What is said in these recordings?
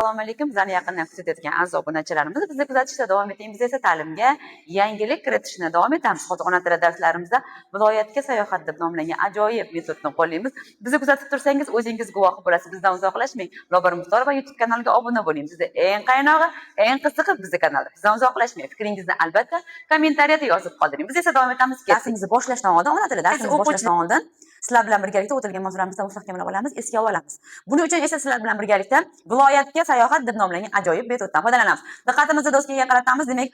Assalomu alaykum. Bizlarni yaqindan kuzatayotgan aziz obunachilarimiz, bizni kuzatishda davom eting. Biz esa ta'limga yangilik kiritishni davom etamiz. Hozir ona tili darslarimizda viloyatga sayohat deb nomlangan ajoyib metodni qo'llaymiz. Bizni kuzatib tursangiz, o'zingiz guvoh bo'lasiz. Bizdan uzoqlashmang. Lobar Muxtor va YouTube kanaliga obuna bo'ling. Bizda eng qaynog'i, eng qizig'i bizning kanalda. Bizdan uzoqlashmang. Fikringizni albatta kommentariyada yozib qoldiring. Biz esa davom etamiz. Darsimizni boshlashdan oldin, ona tili darsimizni boshlashdan oldin sizlar bilan birgalikda o'tilgan mavzularimizni mustahkamlab olamiz, esga olamiz. Buning uchun esa sizlar bilan birgalikda viloyatga sayohat deb nomlangan ajoyib metoddan foydalanamiz. Diqqatimizni doskaga qaratamiz. Demak,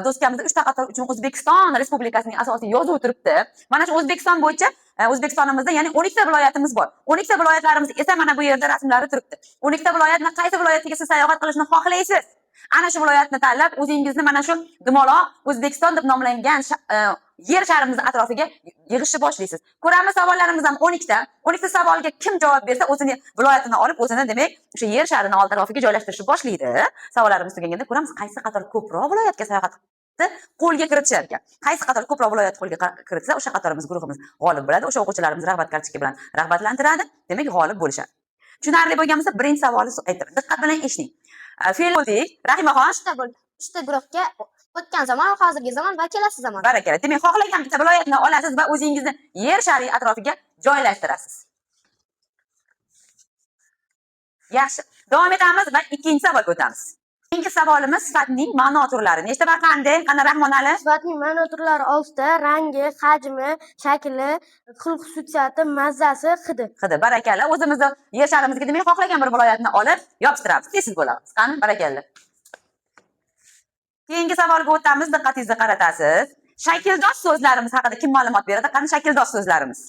dostkamizda 3 ta qator uchun O'zbekiston Respublikasining asosiy yozuvi turibdi. Mana shu O'zbekiston bo'yicha O'zbekistonimizda ya'ni 12 ta viloyatimiz bor. 12 ta viloyatlarimiz esa mana bu yerda rasmlari turibdi. 12 ta viloyatni qaysi viloyatiga siz sayohat qilishni xohlaysiz? Ana shu viloyatni tanlab, o'zingizni mana shu dumaloq O'zbekiston deb nomlangan yer sharimiz atrofiga yig'ishni boshlaysiz. Ko'ramiz, savollarimiz ham 12 ta. 12 ta savolga kim javob bersa, o'zini viloyatini olib, o'zini demak, o'sha yer sharini old atrofiga joylashtirishni boshlaydi. Savollarimiz tugaganda ko'ramiz, qaysi qator ko'proq viloyatga sayohat qo'lga kiritishar ekan. Qaysi qator ko'proq viloyat qo'lga kiritsa, o'sha qatorimiz guruhimiz g'olib bo'ladi. O'sha o'quvchilarimiz rag'bat kartochka bilan rag'batlantiradi. Demak, g'olib bo'lishadi. Tushunarli bo'lgan bo'lsa, birinchi savolni aytaman. Diqqat bilan eshiting. Fe'l bo'ldik. Rahimaxon, uchta guruhga o'tgan zamon, hozirgi zamon va kelasi zamon. Barakalla. Demak, xohlagan bitta viloyatni olasiz va o'zingizni yer shari atrofiga joylashtirasiz. Yaxshi. Davom etamiz va ikkinchi savolga o'tamiz. Ikkinchi savolimiz sifatning ma'no turlari. Nechta va qanday? Qani Rahmonali? Sifatning ma'no turlari 6 ta: rangi, hajmi, shakli, xulq-xususiyati, mazzasi, hidi. Hidi. Barakalla. O'zimizni yer sharimizga demak xohlagan bir viloyatni olib yopishtiramiz. Tez bo'lamiz. Qani? Barakalla. Keyingi savolga o'tamiz. Diqqatingizni qaratasiz. Shakldosh so'zlarimiz haqida kim ma'lumot beradi? Qani shakldosh so'zlarimiz?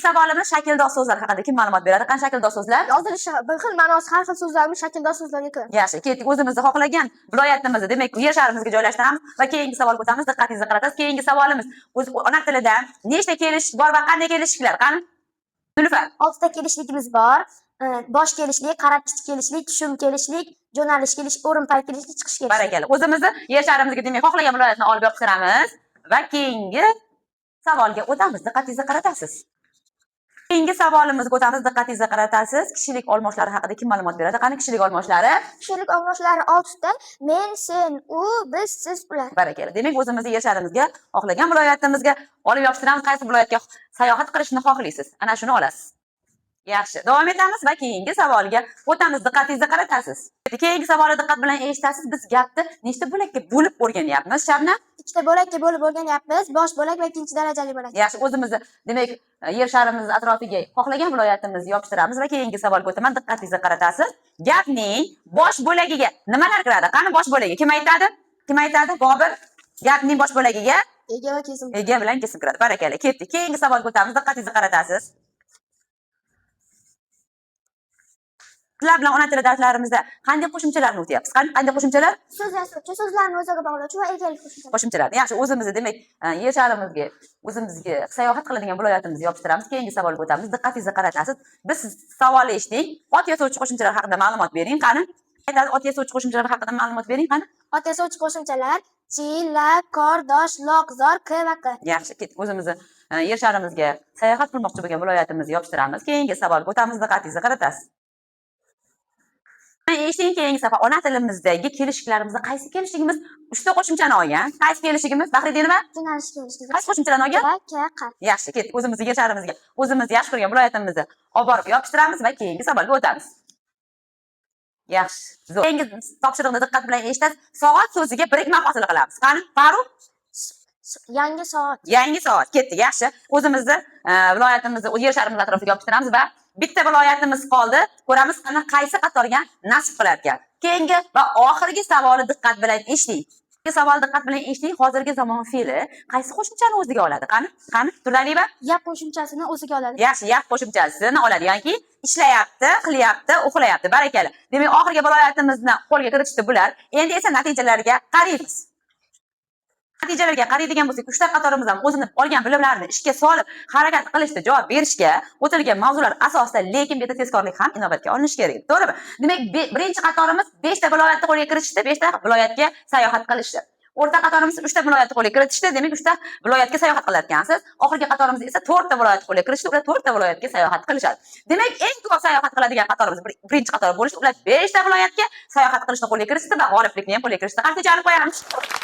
Savolimiz shakldosh so'zlar haqida kim ma'lumot beradi? Qani shakldosh so'zlar? Yozilishi bir xil, ma'nosi har xil so'zlarni shakldosh so'zlarga kiradi. Yaxshi, ketdik. O'zimizni xohlagan viloyatimizni, demak, yer sharimizga joylashtiramiz va keyingi savolga o'tamiz. Diqqatingizni qaratasiz. Keyingi savolimiz ona tilida nechta kelish bor va qanday kelishliklar? Qani? Nilufar. 6 ta kelishligimiz bor. Bosh kelishlik, qarab kelishlik, shum kelishlik, jo'nalish kelish, o'rin pay kelishlik, chiqish kelishlik. Barakalla. O'zimizni yer sharimizga demak xohlagan viloyatni olib yopishtiramiz va keyingi savolga o'tamiz. Diqqatingizni qaratasiz. Keyingi savolimizga o'tamiz. Diqqatingizni qaratasiz. Kishilik olmoshlari haqida kim ma'lumot beradi? Qani kishilik olmoshlari? Kishilik olmoshlari 6 ta: men, sen, u, biz, siz, ular. Barakalla. Demak, o'zimizni yer sharimizga xohlagan viloyatimizga olib yopishtiramiz. Qaysi viloyatga sayohat qilishni xohlaysiz? Ana shuni olasiz. Yaxshi. Davom etamiz va keyingi savolga o'tamiz. Diqqatingizni qaratasiz. Keyingi savolni diqqat bilan eshitasiz. Biz gapni nechta bo'lakka bo'lib o'rganyapmiz, Shabna? Ikkita bo'lakka bo'lib o'rganyapmiz. Bosh bo'lak va ikkinchi darajali bo'lak. Yaxshi. O'zimizni demak yer sharimiz atrofiga xohlagan viloyatimizni yopishtiramiz va keyingi savolga o'taman. Diqqatingizni qaratasiz. Gapning bosh bo'lagiga nimalar kiradi? Qani bosh bo'lagi? Kim aytadi? Kim aytadi? Bobir. Gapning bosh bo'lagiga ega va kesim. Ega bilan kesim kiradi. Barakalla. Ketdik. Keyingi savolga o'tamiz. Diqqatingizni qaratasiz. Sizlar bilan ona tili darslarimizda qanday qo'shimchalarni o'tyapmiz? Qanday qo'shimchalar? So'z yasovchi, so'zlarni o'ziga bog'lovchi va egalik qo'shimchalar. Yaxshi, o'zimizni demak yer sharimizga, o'zimizga sayohat qiladigan viloyatimizni yopishtiramiz. Keyingi savolga o'tamiz. Diqqatingizni qaratasiz. Biz savolni eshitdik. Ot yasovchi qo'shimchalar haqida ma'lumot bering. Qani? Aytadi, ot yasovchi qo'shimchalar haqida ma'lumot bering. Qani? Ot yasovchi qo'shimchalar: chi, la, kor, dosh, loq, zor, k va q. Yaxshi, ketdik. O'zimizni yer sharimizga sayohat qilmoqchi bo'lgan viloyatimizni yopishtiramiz. Keyingi savolga o'tamiz. Diqqatingizni qaratasiz. Eshiting, keyingi safar ona tilimizdagi kelishliklarimizni qaysi kelishligimiz 3 ta qo'shimchani olgan? Qaysi kelishligimiz? Bahridinova? Jo'nalish kelishligi. Qaysi qo'shimchalarni olgan? K, q. Yaxshi, ketdik. O'zimizni yer sharimizga, o'zimiz yaxshi ko'rgan viloyatimizni olib borib yopishtiramiz va keyingi savolga o'tamiz. Yaxshi. Zo'r. Keyingi topshiriqni diqqat bilan eshitasiz. Soat so'ziga birikma hosil qilamiz. Qani? Farruh? Yangi soat. Yangi soat. Ketdik. Yaxshi. O'zimizni viloyatimizni, yer sharimiz atrofiga yopishtiramiz va bitta viloyatimiz qoldi. Ko'ramiz qani qaysi qatorga nasib qilar ekan. Keyingi va oxirgi savolni diqqat bilan eshiting. Savol diqqat bilan eshiting. Hozirgi zamon fe'li qaysi qo'shimchani o'ziga oladi? Qani? Turdaliba? Yap qo'shimchasini o'ziga oladi. Yaxshi, yap qo'shimchasini oladi. Yoki ishlayapti, qilyapti, uxlayapti. Barakalla. Demak, oxirgi viloyatimizni qo'lga kiritishdi bular. Endi esa natijalarga qaraymiz. Natijalarga qaraydigan bo'lsak, 3 ta qatorimiz ham o'zini olgan bilimlarini ishga solib, harakat qilishda, javob berishga o'tilgan mavzular asosida, lekin bu yerda tezkorlik ham inobatga olinishi kerak. To'g'rimi? Demak, birinchi qatorimiz 5 ta viloyatni qo'lga kiritishdi, 5 ta viloyatga sayohat qilishdi. o'rta qatorimiz 3 ta viloyatni qo'lga kiritishdi. Demak, 3 ta viloyatga sayohat qilarkansiz. Oxirgi qatorimiz esa 4 ta viloyatni qo'lga kiritishdi. Ular 4 ta viloyatga sayohat qilishadi. Demak, eng ko'p sayohat qiladigan qatorimiz birinchi qator bo'lishdi. Ular 5 ta viloyatga sayohat qilishni qo'lga kiritishdi va g'oliblikni ham qo'lga kiritishdi. Qarshi olib qo'yamiz.